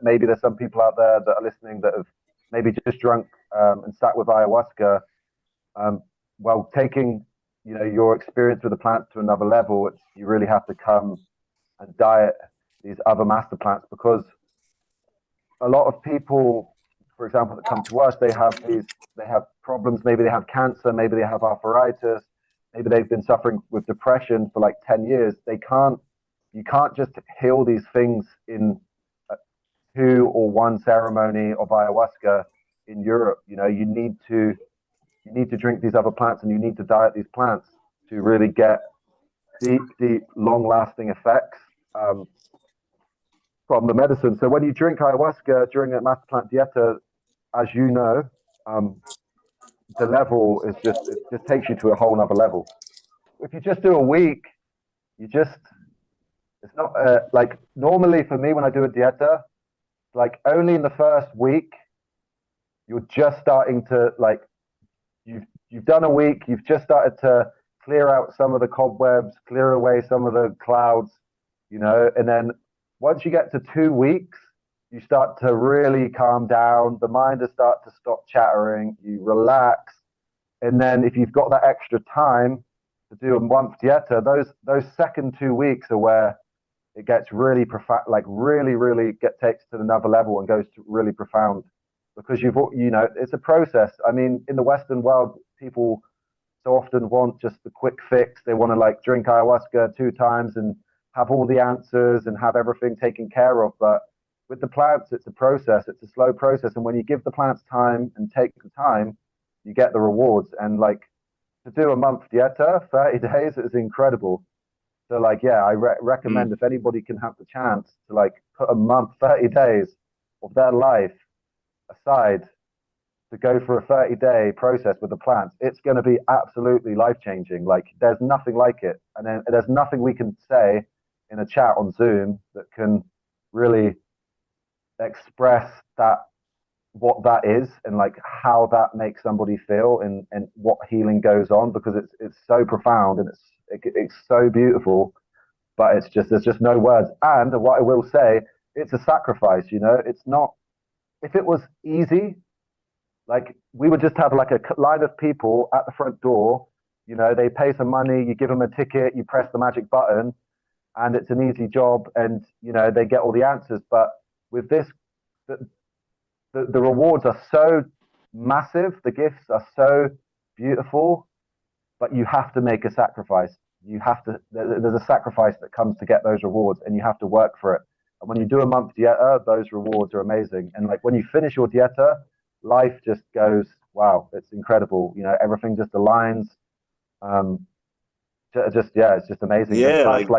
maybe there's some people out there that are listening that have maybe just drunk and sat with ayahuasca. Well, taking your experience with the plants to another level, you really have to come and diet these other master plants, because a lot of people, for example, that come to us, they have problems. Maybe they have cancer, maybe they have arthritis, maybe they've been suffering with depression for like 10 years. You can't just heal these things in 2 or 1 ceremony of ayahuasca in Europe. You need to drink these other plants, and you need to diet these plants to really get deep, long-lasting effects from the medicine. So when you drink ayahuasca during a master plant dieta, as you know, the level is it just takes you to a whole nother level. If you just do a week, it's not like normally for me when I do a dieta, like only in the first week, you're just starting to like, you've done a week, you've just started to clear out some of the cobwebs, clear away some of the clouds, and then once you get to 2 weeks, you start to really calm down. The mind will start to stop chattering. You relax. And then if you've got that extra time to do a month dieta, those second 2 weeks are where it gets really profound, like really, really takes to another level and goes to really profound, because it's a process. I mean, in the Western world, people so often want just the quick fix. They want to like drink ayahuasca 2 times and have all the answers and have everything taken care of. But with the plants, it's a process. It's a slow process. And when you give the plants time and take the time, you get the rewards. And like to do a month dieta, 30 days is incredible. So like, yeah, I recommend if anybody can have the chance to like put a month, 30 days of their life aside to go for a 30-day process with the plants, it's going to be absolutely life-changing. Like there's nothing like it. And then there's nothing we can say in a chat on Zoom that can really express what that is and like how that makes somebody feel and what healing goes on, because it's so profound and it's so beautiful, but there's just no words. And what I will say, it's a sacrifice. It's not, if it was easy, like we would just have like a line of people at the front door, they pay some money, you give them a ticket, you press the magic button, and it's an easy job, and they get all the answers. But with this, the rewards are so massive, the gifts are so beautiful, but you have to make a sacrifice. There's a sacrifice that comes to get those rewards, and you have to work for it. And when you do a month dieta, those rewards are amazing. And like when you finish your dieta, life just goes, wow, it's incredible. Everything just aligns. It's just amazing. Yeah, it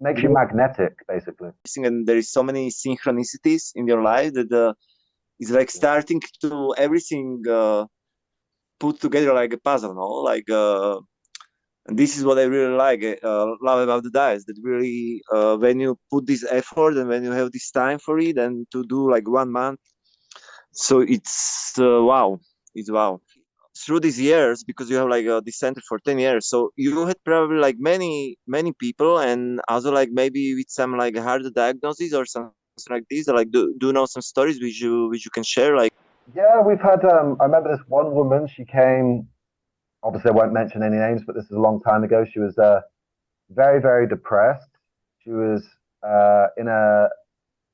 makes you magnetic, basically. And there is so many synchronicities in your life that it's like starting to everything put together like a puzzle, no? Like, and this is what I really love about the diets, that really when you put this effort and when you have this time for it, and to do like 1 month, so it's wow. It's wow. Through these years, because you have like this center for 10 years, so you had probably like many people, and also like maybe with some like hard diagnosis or something like this, like do you know some stories which you can share? Like, yeah, we've had I remember this one woman, she came, obviously I won't mention any names, but this is a long time ago. She was very, very depressed. She was in her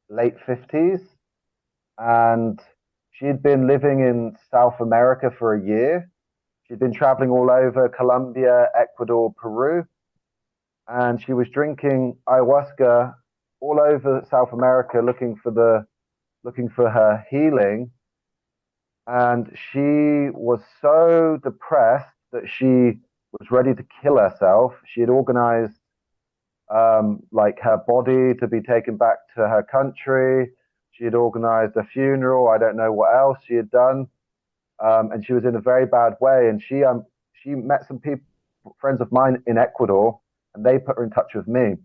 late 50s, and she had been living in South America for a year. She'd been traveling all over Colombia, Ecuador, Peru, and she was drinking ayahuasca all over South America, looking for her healing. And she was so depressed that she was ready to kill herself. She had organized like her body to be taken back to her country. She had organized a funeral. I don't know what else she had done. And she was in a very bad way. And she met some people, friends of mine in Ecuador, and they put her in touch with me.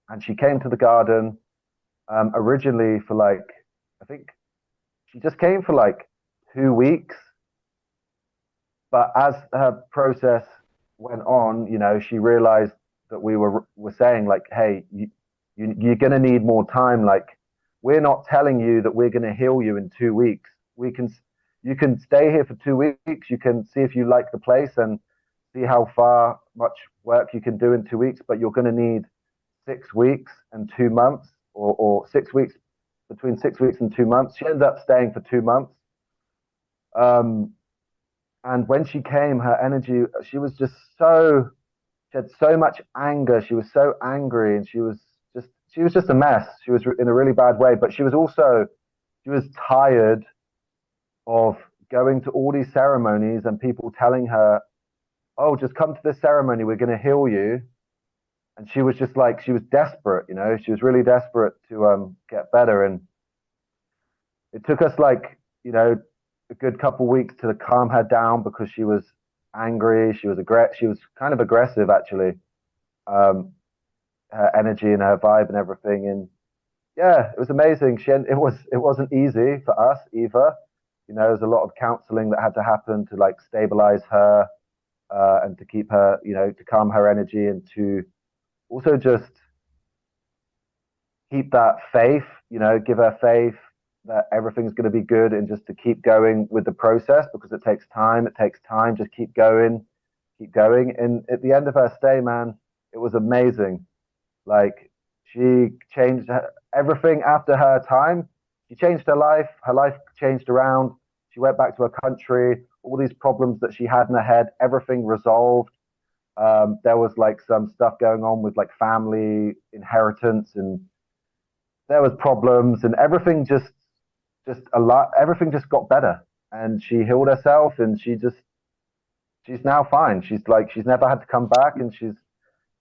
And she came to the garden originally for like, I think she just came for like 2 weeks. But as her process went on, she realized that we were saying like, hey, you're going to need more time. Like, we're not telling you that we're going to heal you in 2 weeks. You can stay here for 2 weeks. You can see if you like the place and see how much work you can do in 2 weeks, but you're going to need 6 weeks and 2 months, or 6 weeks, between 6 weeks and 2 months. She ended up staying for 2 months. And when she came, her energy, she had so much anger. She was so angry, and she was just a mess. She was in a really bad way, but she was tired of going to all these ceremonies and people telling her, oh, just come to this ceremony, we're going to heal you. And she was just like, she was desperate, she was really desperate to get better. And it took us a good couple of weeks to calm her down, because she was angry. She was kind of aggressive, actually. Her energy and her vibe and everything. And yeah, it was amazing. It wasn't easy for us either. There was a lot of counseling that had to happen to stabilize her, and to keep her, to calm her energy, and to also just keep that faith, give her faith that everything's going to be good, and just to keep going with the process, because it takes time. Just keep going. And at the end of her stay, man, it was amazing. She changed everything after her time. She changed her life. Her life changed around. She went back to her country. All these problems that she had in her head, everything resolved. There was some stuff going on with family inheritance, and there was problems, and everything everything just got better. And she healed herself, and she's now fine. She's never had to come back, and she's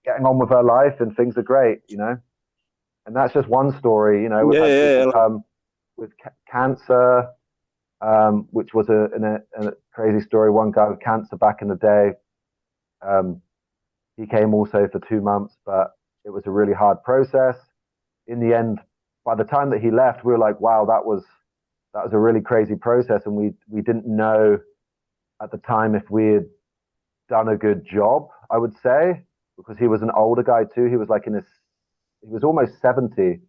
getting on with her life, and things are great, And that's just one story, We've had people come with cancer, which was a crazy story. One guy with cancer back in the day, he came also for 2 months, but it was a really hard process. In the end, by the time that he left, we were like, wow, that was a really crazy process. And we didn't know at the time if we had done a good job, I would say, because he was an older guy too. He was he was almost 70,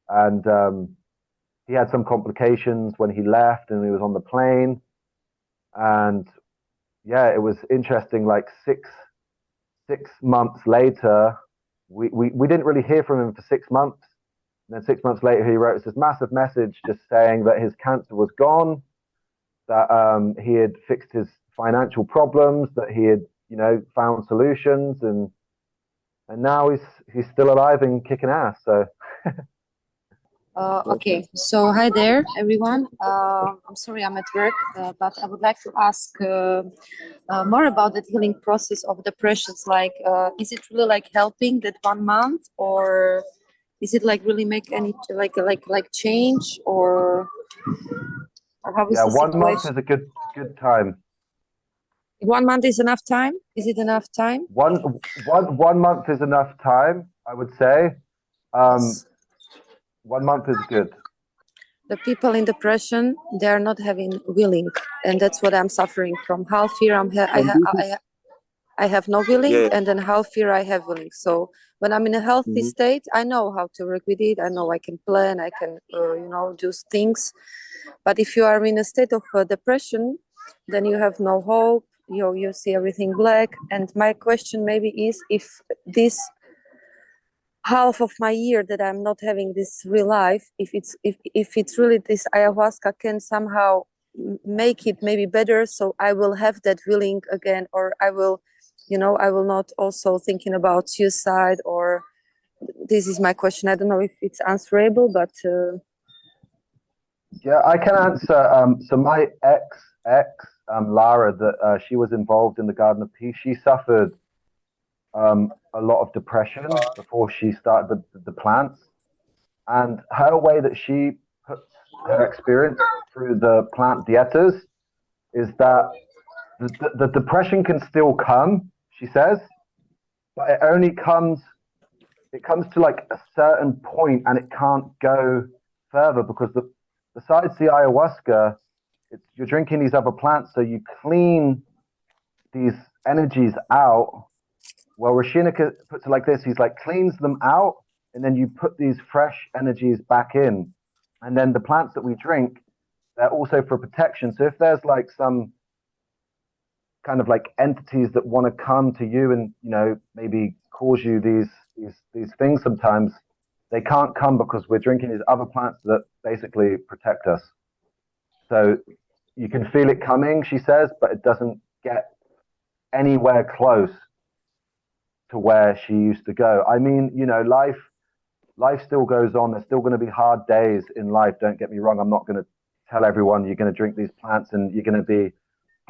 and he had some complications when he left, and he was on the plane. And yeah, it was interesting. 6 months later, we didn't really hear from him for 6 months. And then 6 months later, he wrote us this massive message just saying that his cancer was gone, that he had fixed his financial problems, that he had, found solutions, and now he's still alive and kicking ass. So. Okay, so hi there, everyone. I'm sorry I'm at work, but I would like to ask more about the healing process of depressions. Is it really helping that 1 month, or is it really make any change, or how is the 1 month situation? is a good time. 1 month is enough time? Is it enough time? One month is enough time, I would say. Yes. 1 month is good. The people in depression, they are not having willing, and that's what I'm suffering from. Half year I have no willing, and then half year I have willing. So when I'm in a healthy state, I know how to work with it. I know I can plan, I can do things. But if you are in a state of depression, then you have no hope. You see everything black. And my question maybe is, if this half of my year that I'm not having this real life, if it's really this ayahuasca can somehow make it maybe better, so I will have that willing again, or I will not also thinking about suicide, or this is my question. I don't know if it's answerable, but yeah, I can answer. So my ex Lara, that she was involved in the Garden of Peace. She suffered a lot of depression before she started the plants, and her way that she puts her experience through the plant dietas is that the depression can still come, she says, but it comes to a certain point, and it can't go further, because besides the ayahuasca, you're drinking these other plants, so you clean these energies out. Well, Rashinika puts it like this: he's cleans them out, and then you put these fresh energies back in. And then the plants that we drink, they're also for protection. So if there's like some kind of like entities that want to come to you and, you know, maybe cause you these things sometimes, they can't come because we're drinking these other plants that basically protect us. So you can feel it coming, she says, but it doesn't get anywhere close to where she used to go. I mean, you know, life still goes on. There's still going to be hard days in life. Don't get me wrong. I'm not going to tell everyone you're going to drink these plants and you're going to be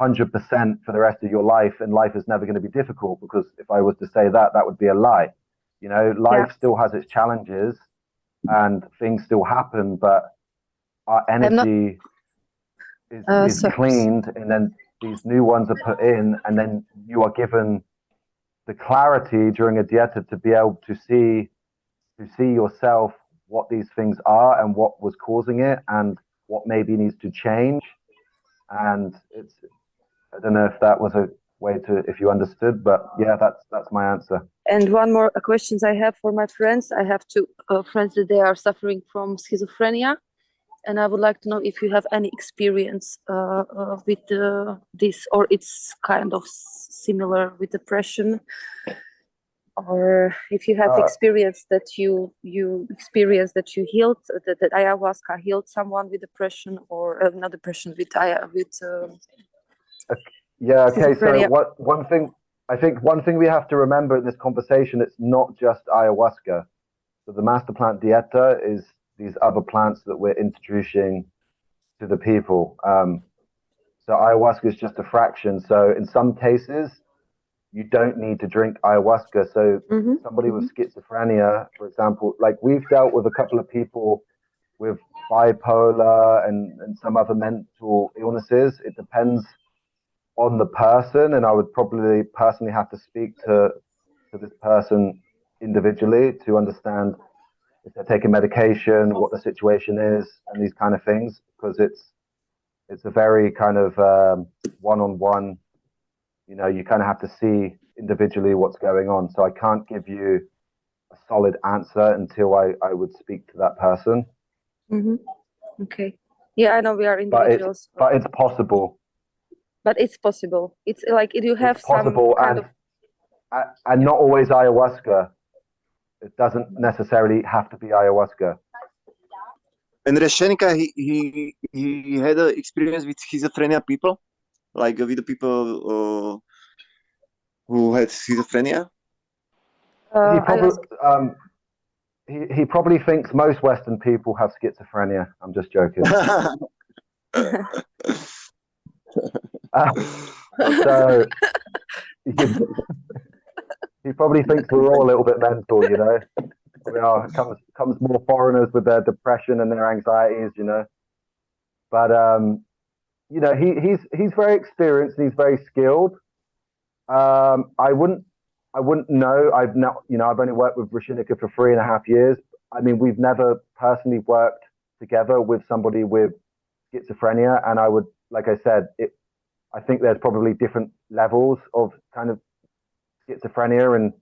100% for the rest of your life, and life is never going to be difficult, because if I was to say that, that would be a lie. You know, life still has its challenges and things still happen, but our energy is cleaned, and then these new ones are put in, and then you are given the clarity during a dieta to be able to see yourself, what these things are and what was causing it and what maybe needs to change. And it's, I don't know if that was a way to, if you understood, but yeah, that's my answer. And one more questions I have for my friends. I have two friends that they are suffering from schizophrenia, and I would like to know if you have any experience with this, or it's kind of similar with depression, or if you have experience that you experience that you healed, that ayahuasca healed someone with depression, or not depression, with yeah, okay. So one thing we have to remember in this conversation, it's not just ayahuasca. So the master plant dieta is these other plants that we're introducing to the people. So ayahuasca is just a fraction. So in some cases, you don't need to drink ayahuasca. So somebody with schizophrenia, for example, like we've dealt with a couple of people with bipolar and some other mental illnesses. It depends on the person, and I would probably personally have to speak to this person individually to understand if they're taking medication, what the situation is, and these kind of things, because it's a very kind of one-on-one, you know, you kind of have to see individually what's going on. So I can't give you a solid answer until I would speak to that person. Okay. Yeah, I know we are individuals. But it's possible. But it's possible. It's like you have possible, some kind and not always ayahuasca. It doesn't necessarily have to be ayahuasca. And Reshenika, he had an experience with schizophrenia people, like with the people who had schizophrenia. He probably thinks most Western people have schizophrenia. I'm just joking. So he probably thinks we're all a little bit mental, you know. We are. Comes more foreigners with their depression and their anxieties, you know. But you know, he's very experienced and he's very skilled. I wouldn't know. I've only worked with Rashinika for 3.5 years. I mean, we've never personally worked together with somebody with schizophrenia, and I would, like I said, I think there's probably different levels of kind of schizophrenia, and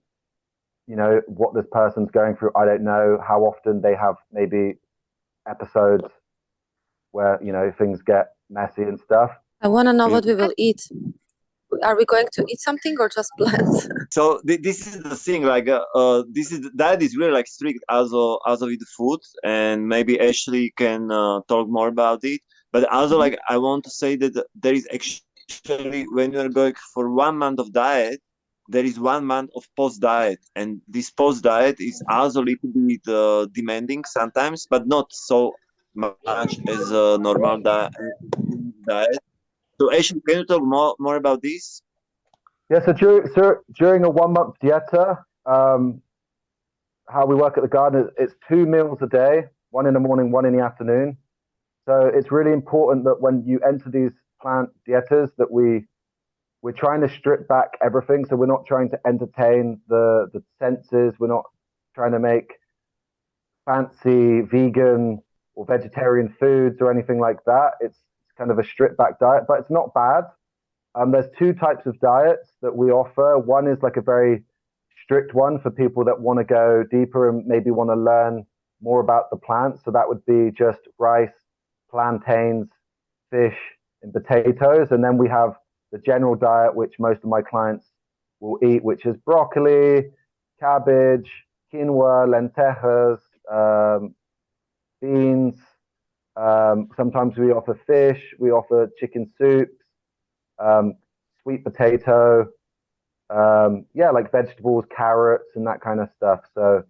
you know what this person's going through. I don't know how often they have maybe episodes where, you know, things get messy and stuff. I want to know what we will eat. Are we going to eat something or just plants? So this is the thing, like diet is really like strict also with the food, and maybe Ashley can talk more about it. But also, like, I want to say that there is actually, when you are going for 1 month of diet, there is 1 month of post diet, and this post diet is also a little bit demanding sometimes, but not so much as a normal diet. So Ashley, can you talk more about this? Yeah, so during a 1 month dieta, how we work at the garden, it's 2 meals a day, 1 in the morning, 1 in the afternoon. So it's really important that when you enter these plant dietas that we're trying to strip back everything. So we're not trying to entertain the senses. We're not trying to make fancy vegan or vegetarian foods or anything like that. It's kind of a stripped back diet, but it's not bad. There's 2 types of diets that we offer. One is like a very strict one for people that want to go deeper and maybe want to learn more about the plants. So that would be just rice, plantains, fish, and potatoes. And then we have the general diet, which most of my clients will eat, which is broccoli, cabbage, quinoa, lentejas, beans. Sometimes we offer fish, we offer chicken soups, sweet potato, like vegetables, carrots, and that kind of stuff. So,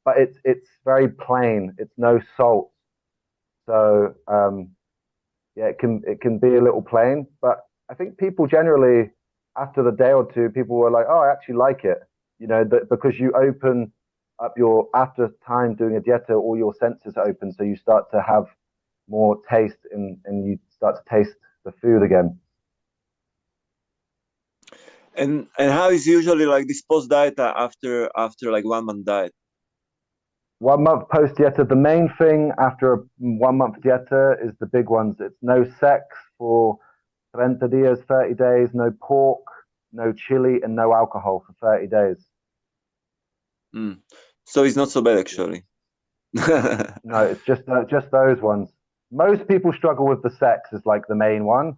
but it's very plain. It's no salt. So it can be a little plain. But I think people generally, after the day or two, people were like, "Oh, I actually like it." Because you open up after time doing a dieta, all your senses open, so you start to have more taste and you start to taste the food again. And how is usually like this post diet after like 1 month diet? 1 month post dieta, the main thing after a 1 month dieta is the big ones. It's no sex for 30 dias, 30 days, no pork, no chili, and no alcohol for 30 days. So it's not so bad actually. No, it's just those ones. Most people struggle with the sex is like the main one.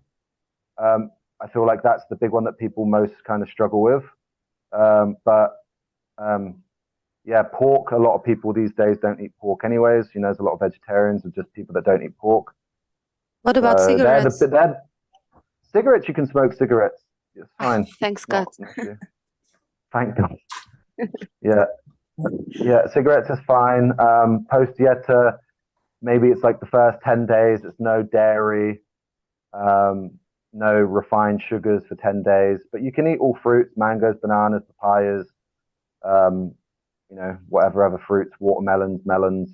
I feel like that's the big one that people most kind of struggle with. Pork, a lot of people these days don't eat pork anyways. There's a lot of vegetarians or just people that don't eat pork. What about cigarettes? Cigarettes, you can smoke cigarettes. It's fine. Thanks God. Thank God. Yeah, cigarettes is fine. Post dieta, maybe it's like the first 10 days, it's no dairy, no refined sugars for 10 days, but you can eat all fruits, mangoes, bananas, papayas, whatever other fruits, watermelons, melons.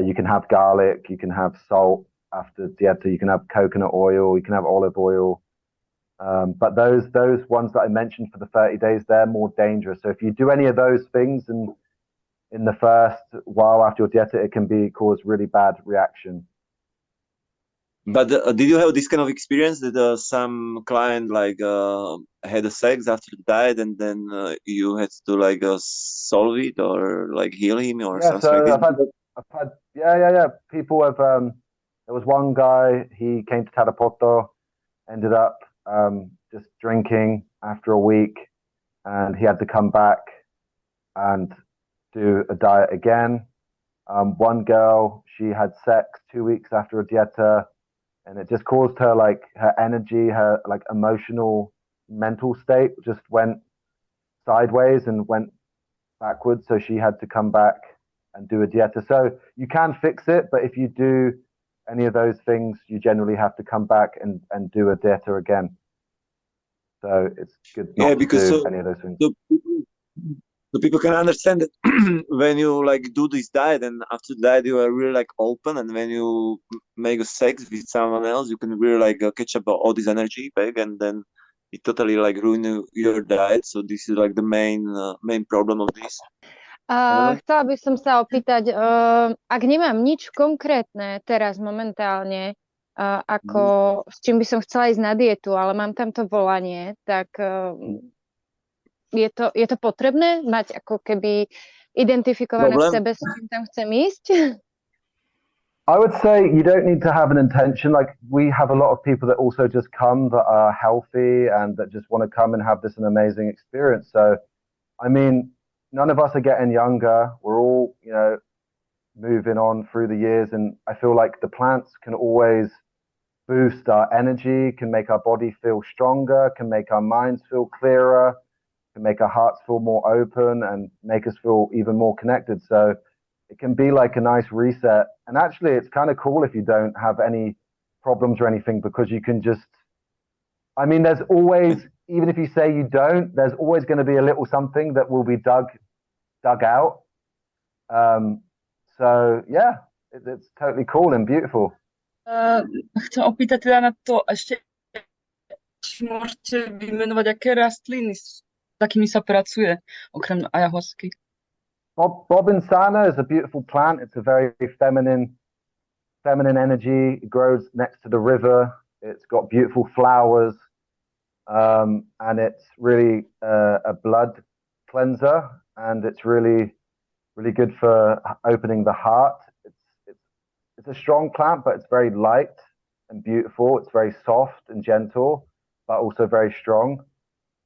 You can have garlic, you can have salt after dieta, you can have coconut oil, you can have olive oil. But those ones that I mentioned for the 30 days, they're more dangerous. So if you do any of those things in the first while after your dieta, it can cause really bad reaction. But did you have this kind of experience that some client like had a sex after the diet and then you had to like solve it or like heal him or something like that? I've had people have there was one guy, he came to Tarapoto, ended up just drinking after a week, and he had to come back and do a diet again. One girl, she had sex 2 weeks after a dieta, and it just caused her like her energy, her like emotional, mental state just went sideways and went backwards. So she had to come back and do a dieta. So you can fix it, but if you do any of those things, you generally have to come back and do a dieta again. So it's good not to do any of those things. So people can understand that when you like do this diet and after that you are really like open, and when you make a sex with someone else, you can really like catch up all this energy back, and then it totally like ruin your diet. So this is like the main problem of this. Chcela by som sa opýtať, ak nemám nič konkrétne teraz momentálne, s čím by som chcela ísť na dietu, ale mám tam to volanie, tak je to potrebné mať ako keby identifikované v sebe, s čím tam chcem ísť? I would say you don't need to have an intention. Like, we have a lot of people that also just come that are healthy and that just want to come and have an amazing experience. So, I mean, none of us are getting younger. We're all, moving on through the years. And I feel like the plants can always boost our energy, can make our body feel stronger, can make our minds feel clearer, can make our hearts feel more open and make us feel even more connected. So it can be like a nice reset. And actually, it's kind of cool if you don't have any problems or anything, because you can just, there's always, even if you say you don't, there's always going to be a little something that will be dug out. So yeah, it's totally cool and beautiful. Chcem opýtať teda na to ešte, či môžete vymenovať, aké rastliny, s takými sa pracuje, okrem ayahuasky. Bobinsana is a beautiful plant. It's a very feminine energy. It grows next to the river. It's got beautiful flowers, and it's really a blood cleanser. And it's really really good for opening the heart. It's a strong plant, but it's very light and beautiful. It's very soft and gentle, but also very strong,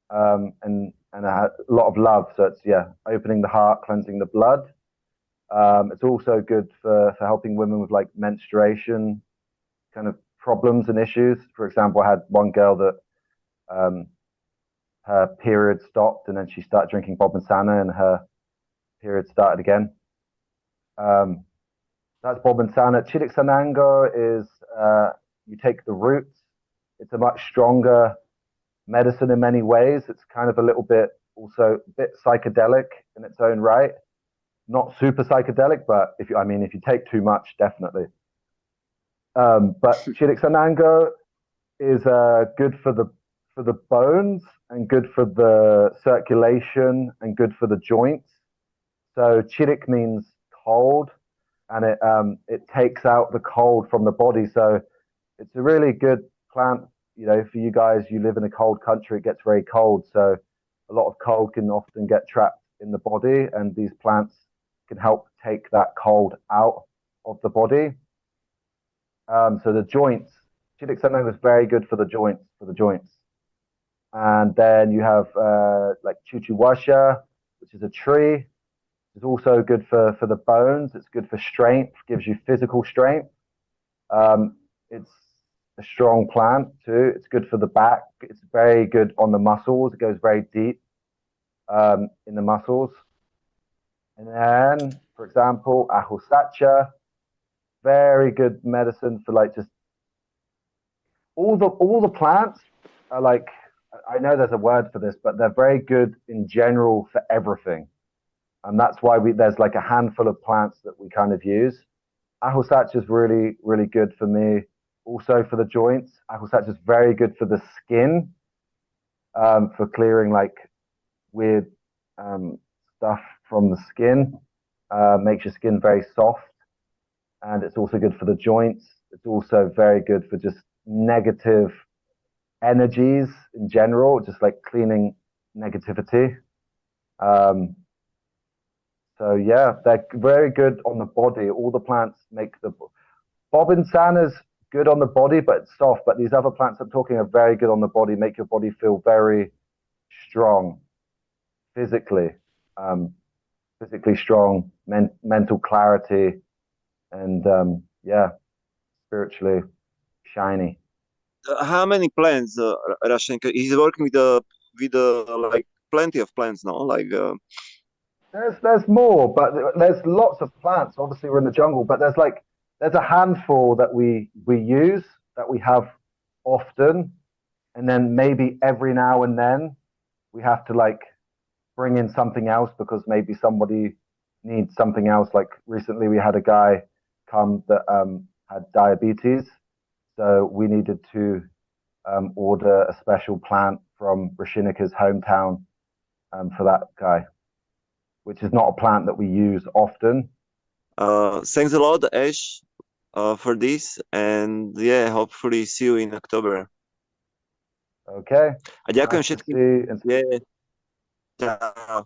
and a lot of love. So it's opening the heart, cleansing the blood. It's also good for helping women with like menstruation kind of problems and issues. For example, I had one girl that her period stopped, and then she started drinking Bobbensana, and her period started again. That's Bobbensana. Chilik Sanango is you take the roots. It's a much stronger medicine in many ways. It's kind of a little bit also a bit psychedelic in its own right. Not super psychedelic, but if you take too much, definitely. But Chilik Sanango is good for the bones and good for the circulation and good for the joints. So Chilik means cold, and it takes out the cold from the body. So it's a really good plant. You know, for you guys, you live in a cold country, it gets very cold. So a lot of cold can often get trapped in the body, and these plants can help take that cold out of the body. So the joints, Chilik Sanango is very good for the joints. And then you have like Chuchuwasha, which is a tree. It's also good for the bones. It's good for strength, gives you physical strength. It's a strong plant too. It's good for the back. It's very good on the muscles. It goes very deep in the muscles. And then, for example, Ayahuasca, very good medicine for like just all the plants are like, I know there's a word for this, but they're very good in general for everything. And that's why there's like a handful of plants that we kind of use. Ayahuasca is really, really good for me. Also for the joints. Ayahuasca is very good for the skin, for clearing like weird stuff from the skin. Makes your skin very soft. And it's also good for the joints. It's also very good for just negative energies in general, just like cleaning negativity. So yeah, they're very good on the body. All the plants make the Bobbensana's good on the body, but it's soft. But these other plants I'm talking are very good on the body, make your body feel very strong, physically strong, mental clarity, and spiritually shiny. How many plants, Rashenka? He's working with like plenty of plants now, like. There's more, but there's lots of plants. Obviously, we're in the jungle, but there's a handful that we use, that we have often, and then maybe every now and then we have to like bring in something else because maybe somebody needs something else. Like recently, we had a guy come that had diabetes, so we needed to order a special plant from Rashinika's hometown for that guy, which is not a plant that we use often. Thanks a lot, Ash, for this, and hopefully see you in October. Okay. A ďakujem Nice to všetkým. see and Čau.